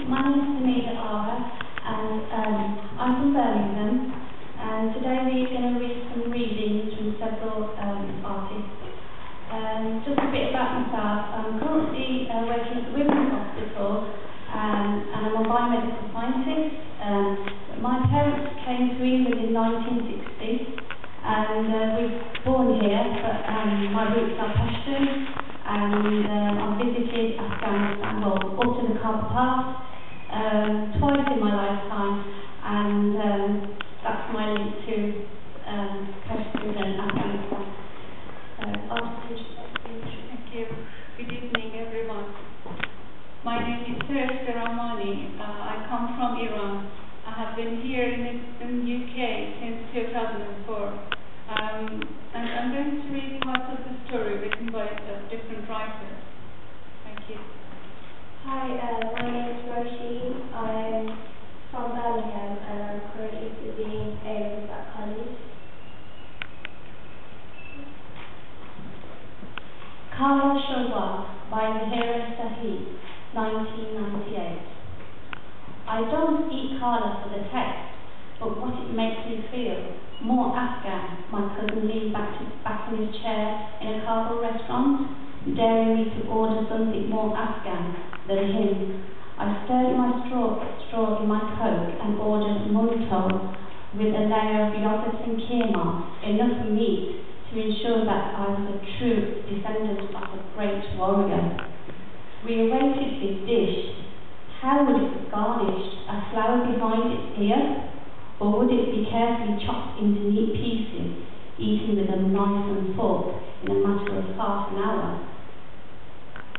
my name is Ara, and I'm from Birmingham, and today we're going to read some readings from several artists. Just a bit about myself. I'm currently working at the Women's Hospital, and I'm a biomedical scientist. My parents came to England in 1960, and we were born here, but my roots are Pashtun. And I've visited Afghanistan, well, up to the Khyber Pass, twice in my lifetime, and that's my link to Pashtun and Afghanistan. Thank you. Good evening, everyone. My name is Seresta Rahmani. I come from Iran. I have been here in the UK since 2004. And I'm going to read parts of the story written by different writers. Thank you. Hi, my name is Roshi. I'm from Birmingham and I'm currently studying A-levels at college. Kala Sharwat by Zahira Sahib, 1998. I don't eat Kala for the taste, but what it makes me feel. More Afghan. My cousin leaned back in his chair in a Kabul restaurant, daring me to order something more Afghan than him. I stirred my straw in my Coke and ordered munto with a layer of yogurt and keema, enough meat to ensure that I was a true descendant of a great warrior. We awaited his dish. How would it be garnished? A flower behind its ear? Or would it be carefully chopped into neat pieces, eaten with a knife and fork in a matter of half an hour?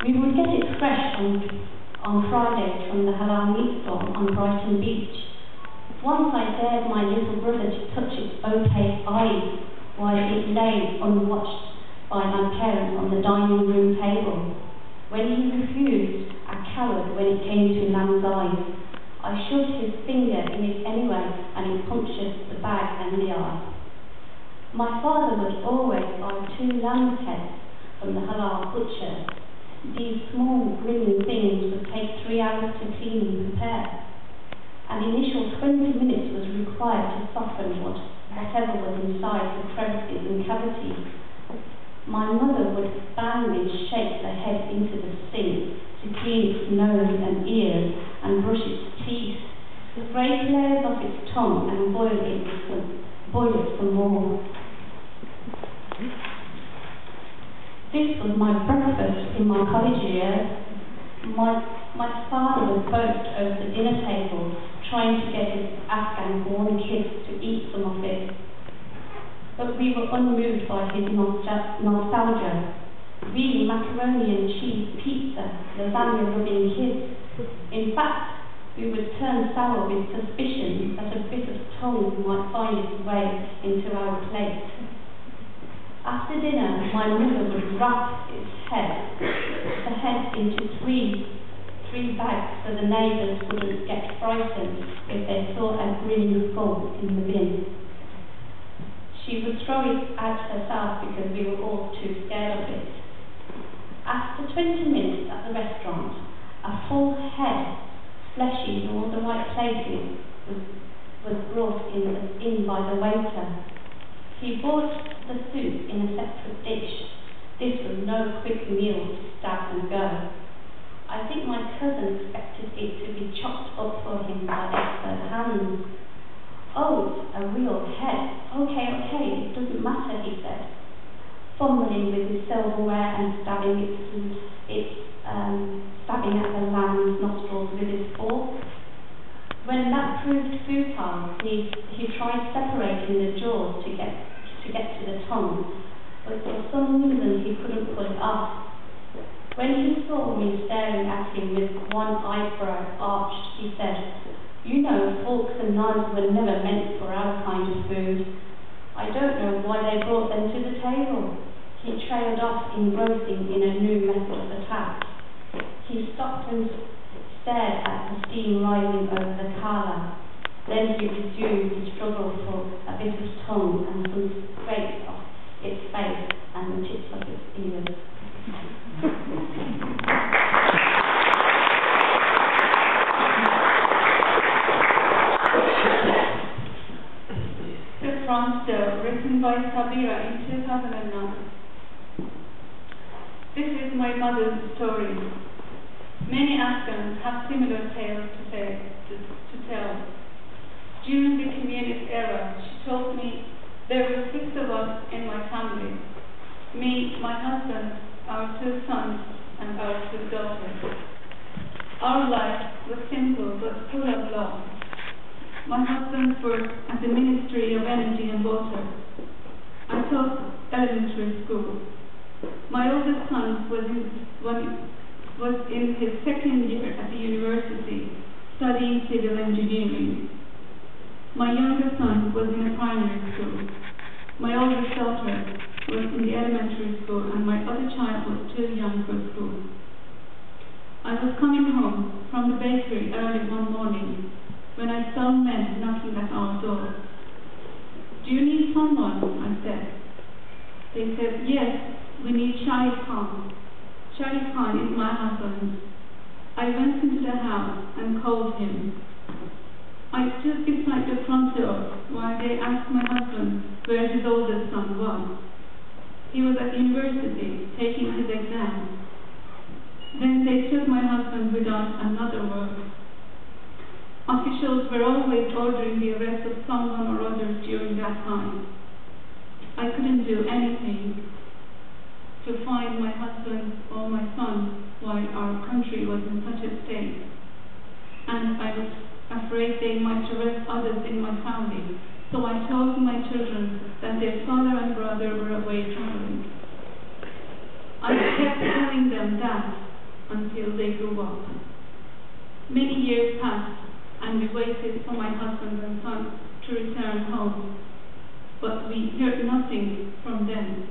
We would get it fresh on Fridays from the halal meat store on Brighton Beach. Once I dared my little brother to touch its opaque eyes while it lay unwatched by my parents on the dining room table. When he refused, I cowered when it came to lamb's eyes. I shoved his finger in it anyway, and it punctured the bag and the eye. My father would always buy 2 lamb's heads from the halal butcher. These small, grinning things would take 3 hours to clean and prepare. An initial 20 minutes was required to soften whatever was inside the crevices and cavities. My mother would bangly shake the head into the sink to clean its nose and ears and brush its teeth, scrape layers off its tongue and boil it some more. This was my breakfast in my college years. My father would boast over the dinner table, trying to get his Afghan-born kids to eat some of it. But we were unmoved by his nostalgia. Really macaroni and cheese pizza, lasagna-loving kids. In fact, we would turn sour with suspicion that a bit of tongue might find its way into our plate. After dinner, my mother would wrap the head into three bags so the neighbours wouldn't get frightened if they saw a grinning skull in the bin. She would throw it out herself because we were all too scared of it. After 20 minutes at the restaurant, a full head, fleshy in all the right places, was brought in by the waiter. He brought the soup in a separate dish. This was no quick meal to stab and go. I think my cousin expected it to be chopped up for him by expert hands. Oh, it's a real head. Okay, it doesn't matter, he said, fumbling with his silverware and stabbing at the lamb's nostrils with his fork. When that proved futile, he tried separating the jaws to get to the tongue, but for some reason he couldn't pull it off. When he saw me staring at him with one eyebrow arched, he said, "You know, forks and knives were never meant for our kind of food. I don't know why they brought them to the table." He trailed off, engrossing in a new method of attack. He stopped and stared at the steam rising over the kala. Then he resumed the struggle for a bit of tongue and some scrapes off its face and the tips of its ears. written by Sabira in 2009. This is my mother's story. Many Afghans have similar tales to tell. During the communist era, she told me there were 6 of us in my family. Me, my husband, our 2 sons, and our 2 daughters. Our life was simple but full of love. My husband worked at the Ministry of Energy and Water. I taught elementary school. My oldest son was in his 2nd year at the university, studying civil engineering. My younger son was in a primary school. My oldest daughter was in the elementary school, and my other child was too young for school. I was coming home from the bakery early one morning when I saw men knocking at our door. "Do you need someone?" I said. They said, "Yes, we need Shahid Khan." Shahid Khan is my husband. I went into the house and called him. I stood beside the front door while they asked my husband where his oldest son was. He was at university taking his exam. Then they took my husband without another word. Officials were always ordering the arrest of someone or other during that time. I couldn't do anything to find my husband or my son while our country was in such a state. And I was afraid they might arrest others in my family. So I told my children that their father and brother were away traveling. I kept telling them that until they grew up. Many years passed, and we waited for my husband and son to return home, but we heard nothing from them.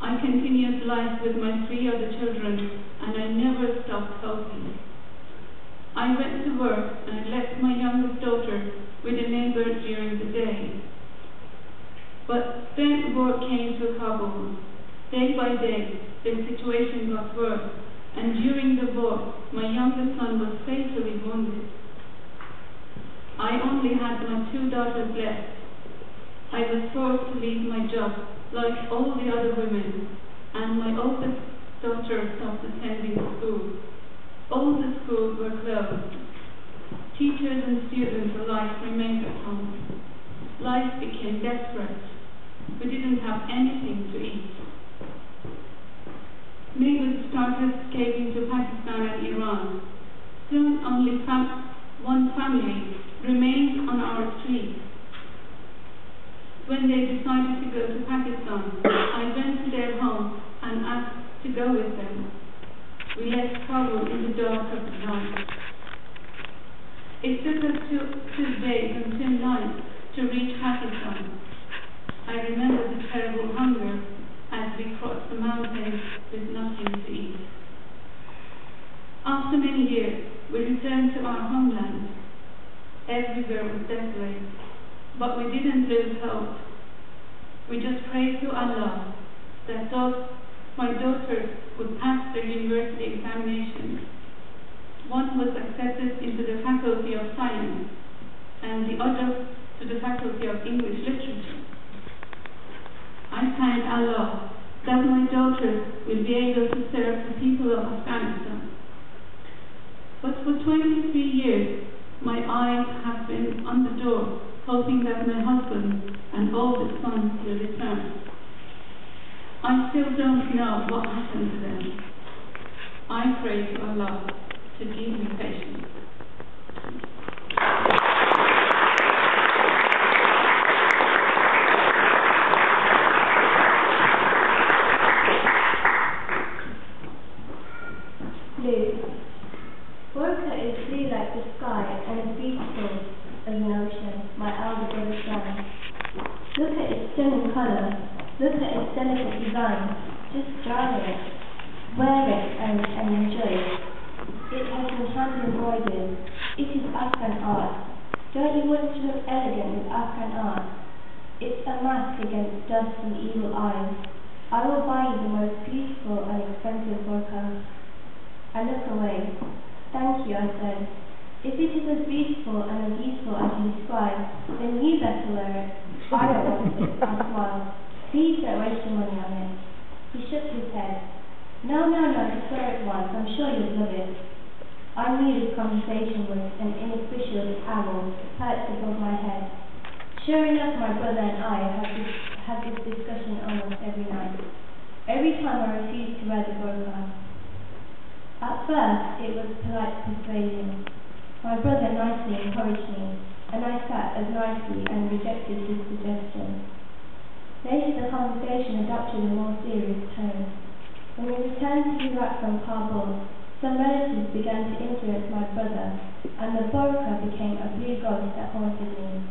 I continued life with my 3 other children, and I never stopped hoping. I went to work and I left my youngest daughter with a neighbor during the day. But then war came to Kabul. Day by day, the situation got worse, and during the war, my youngest son was fatally wounded. I only had my 2 daughters left. I was forced to leave my job, like all the other women, and my oldest daughter stopped attending school. All the schools were closed. Teachers and students alike remained at home. Life became desperate. We didn't have anything to eat. Neighbors started escaping to Pakistan and Iran. Soon only one family remained on our streets. When they decided to go to Pakistan, I went to their home and asked to go with them. We left Kabul in the dark of the night. It took us 2 days and 2 nights to reach Pakistan. I remember the terrible hunger as we crossed the mountains with nothing to eat. After many years, we returned to our homeland. Everywhere was desolate, but we didn't lose hope. We just prayed to Allah that my daughters would pass their university examinations. One was accepted into the Faculty of Science, and the other to the Faculty of English Literature. I thank Allah that my daughters will be able to serve the people of Afghanistan. But for 23 years, my eyes have been on the door, hoping that my husband and oldest son will return. I still don't know what happened to them. I pray to Allah to give me patience. Blue. Orca is blue like the sky and as beautiful as an ocean, my elder brother sang. Look at its stunning colour, look at its delicate design, just try it, wear it and enjoy it. It has been hand embroidered, it is Afghan art. Don't you want to look elegant with Afghan art? It's a mask against dust and evil eyes. I will buy you the most beautiful and expensive orca. I look away. Thank you, I said. If it is as beautiful and as useful as you describe, then you better wear it. I don't want it. I smiled. Please don't waste your money on it. He shook his head. No, just wear it once. I'm sure you'll love it. I knew this conversation was an inauspicious owl perched above my head. Sure enough, my brother and I had this discussion almost every night. Every time I refused to wear the burqa. At first, it was polite persuasion. My brother nicely encouraged me, and I sat as nicely and rejected his suggestion. Later, the conversation adopted a more serious tone. When we returned to Iraq from Kabul, some relatives began to influence my brother, and the burqa became a blue ghost that haunted me.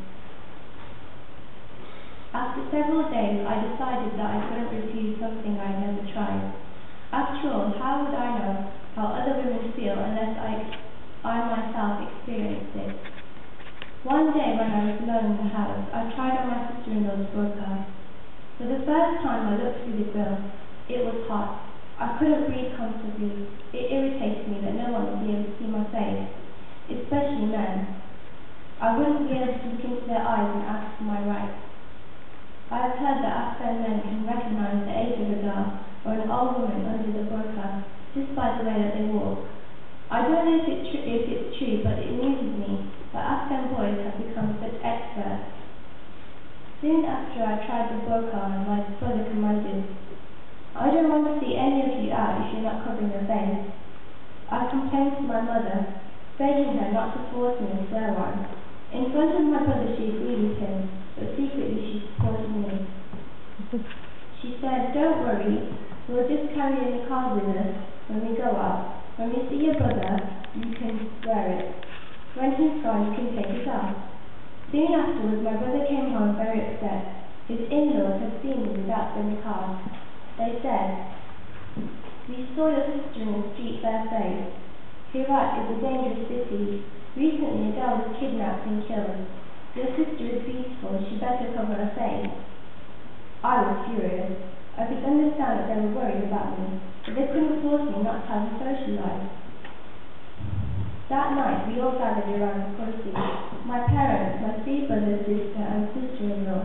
After several days, I decided that I couldn't refuse something I had never tried. After all, how would I know how other women feel unless I myself experienced it? One day when I was alone in the house, I tried on my sister-in-law's burqa. For the first time I looked through the grill. It was hot. I couldn't breathe comfortably. It irritated me that no one would be able to see my face, especially men. I wouldn't be able to look into their eyes and ask for my rights. I have heard that Afghan men can recognize the age of a girl or an old woman under the burqa just by the way that they walk. I don't know if it's true, but it amuses me that Afghan boys have become such experts. Soon after I tried the burqa on, my brother commanded, I don't want to see any of you out if you're not covering your face. I complained to my mother, begging her not to force me to wear one. In front of my brother she agreed with him, but secretly she supported me. She said, don't worry, we'll just carry a niqab with us when we go out. When you see your brother, you can wear it. When he's gone, you can take it off. Soon afterwards, my brother came home very upset. His in-laws had seen me without the niqab. They said, we saw your sister in the street last night. Herat is a dangerous city. Recently, a girl was kidnapped and killed. Your sister is beautiful. She better cover her face. I was furious. I could understand that they were worried about me, but they couldn't force me not to have a social life. That night, we all gathered around the kursi. My parents, my three brothers, sister, and sister-in-law.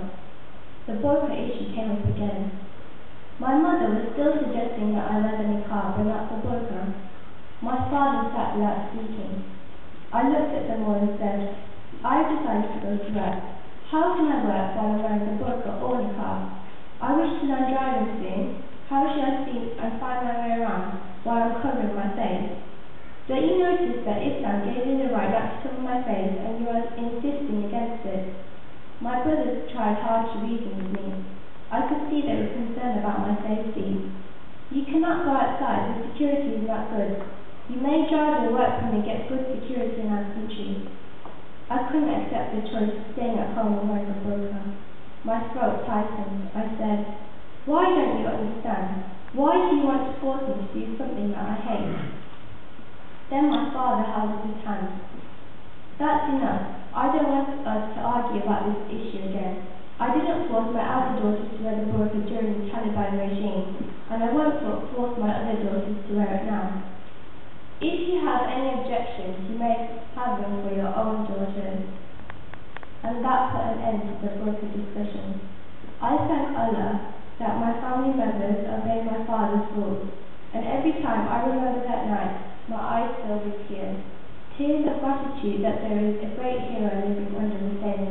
The burqa issue came up again. My mother was still suggesting that I wear the niqab and not the burqa. My father sat without speaking. I looked at them all and said, I have decided to go to work. How can I work while I'm wearing the burqa or niqab? I wish to learn driving soon. How shall I see and find my way around while I'm covering my face? Don't you notice that Islam gave me the right not to cover my face and you are insisting against it? My brothers tried hard to reason with me. I could see they were concerned about my safety. You cannot go outside, the security is not good. You may drive or work when they get good security in our country. I couldn't accept the choice of staying at home and wearing a burqa. My throat tightened. I said, why don't you understand? Why do you want to force me to do something that I hate? Then my father held up his hand. That's enough. I don't want us to argue about this issue again. I didn't force my elder daughters to wear the burqa during the Taliban regime, and I won't force my other daughters to wear it now. If you have any objections, you may have them for your own daughters. And that put an end to the burqa discussion. I thank Allah that my family members obey my father's rules, and every time I remember that night, my eyes fill with tears. Tears of gratitude that there is a great hero living under the same